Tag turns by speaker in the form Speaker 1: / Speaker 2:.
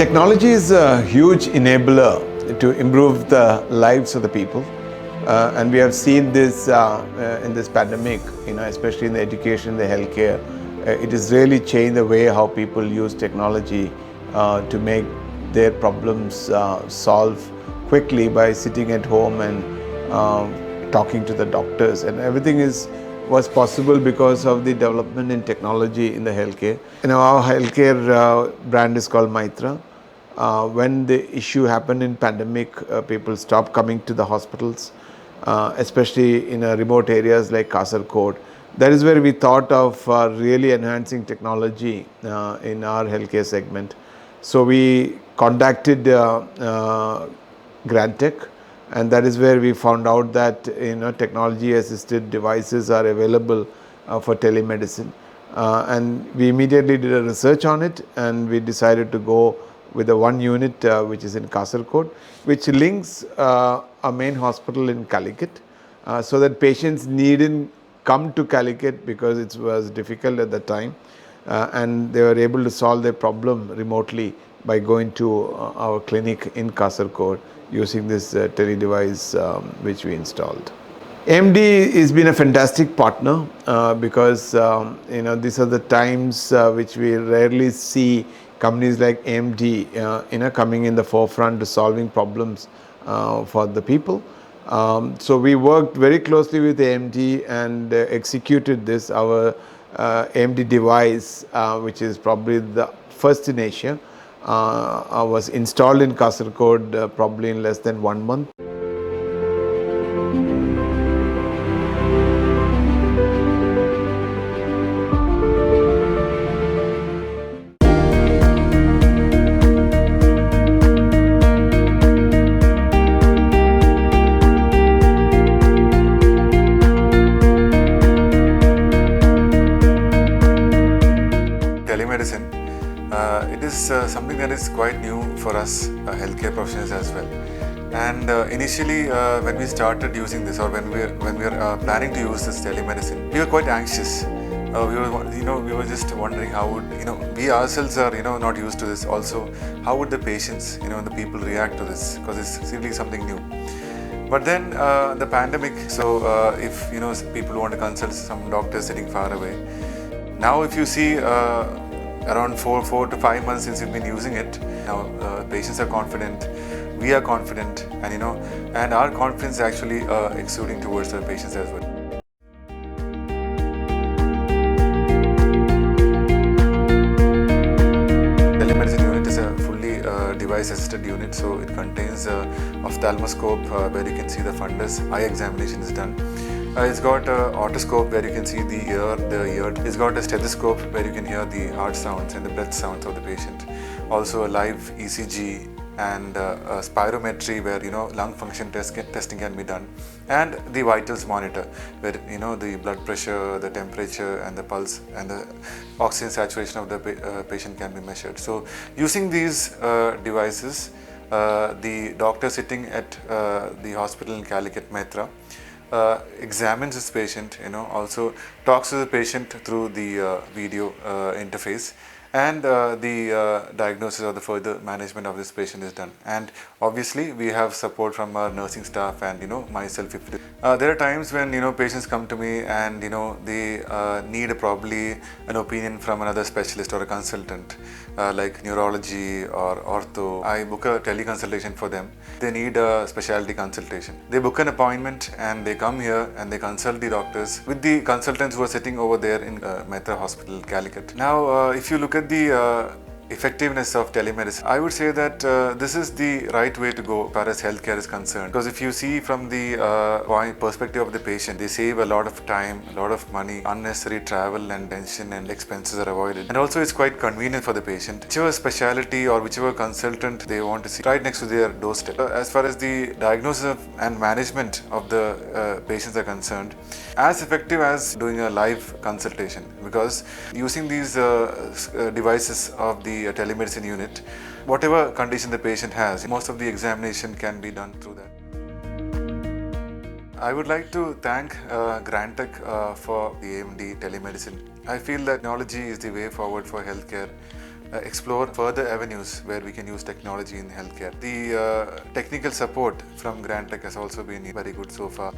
Speaker 1: Technology is a huge enabler to improve the lives of the people, and we have seen this in this pandemic. Especially in the education, the healthcare, it has really changed the way how people use technology to make their problems solve quickly by sitting at home and talking to the doctors, and everything was possible because of the development in technology in the healthcare. Our healthcare brand is called Maitra. When the issue happened in pandemic, people stopped coming to the hospitals, especially in remote areas like Kasaragod. That is where we thought of really enhancing technology in our healthcare segment. So we contacted Grantech, and that is where we found out that technology assisted devices are available for telemedicine, and we immediately did a research on it, and we decided to go with the one unit which is in Kasaragod, which links a main hospital in Calicut, so that patients needn't come to Calicut because it was difficult at the time, and they were able to solve their problem remotely by going to our clinic in Kasaragod using this tele device which we installed. AMD has been a fantastic partner because these are the times which we rarely see companies like AMD coming in the forefront to solving problems for the people. So we worked very closely with AMD and executed this. Our AMD device, which is probably the first in Asia, was installed in Kasaragod probably in less than 1 month.
Speaker 2: Telemedicine, it is something that is quite new for us healthcare professionals as well. And initially, when we started using this, or when we were planning to use this telemedicine, we were quite anxious. We were just wondering how would we ourselves are not used to this. Also, how would the patients, the people react to this, because it's really something new. But then the pandemic. So if people want to consult some doctors sitting far away. Now, if you see around 4 to 5 months since we've been using it, now patients are confident, we are confident, and our confidence actually exuding towards the patients as well. Telemedicine unit is a fully device-assisted unit, so it contains a ophthalmoscope where you can see the fundus. Eye examination is done. It's got an otoscope where you can see the ear. It's got a stethoscope where you can hear the heart sounds and the breath sounds of the patient. Also a live ECG and a spirometry where lung function testing can be done, and the vitals monitor where the blood pressure, the temperature, and the pulse and the oxygen saturation of the patient can be measured. So using these devices, the doctor sitting at the hospital in Calicut, Maitra, examines this patient, also talks to the patient through the video interface, and the diagnosis or the further management of this patient is done. And obviously we have support from our nursing staff and myself. There are times when patients come to me and they need probably an opinion from another specialist or a consultant, like neurology or ortho. I book a teleconsultation for them. They need a specialty consultation. They book an appointment and they come here and they consult the doctors with the consultants who are sitting over there in Maitra Hospital, Calicut. Now, if you look at the effectiveness of telemedicine, I would say that this is the right way to go as far as healthcare is concerned. Because if you see from the perspective of the patient, they save a lot of time, a lot of money, unnecessary travel and tension and expenses are avoided. And also it's quite convenient for the patient. Whichever specialty or whichever consultant they want to see, right next to their doorstep. As far as the diagnosis and management of the patients are concerned, as effective as doing a live consultation, because using these devices of the telemedicine unit, whatever condition the patient has, most of the examination can be done through that. I would like to thank Grantech for the AMD telemedicine. I feel that technology is the way forward for healthcare. explore further avenues where we can use technology in healthcare. The technical support from Grantech has also been very good so far.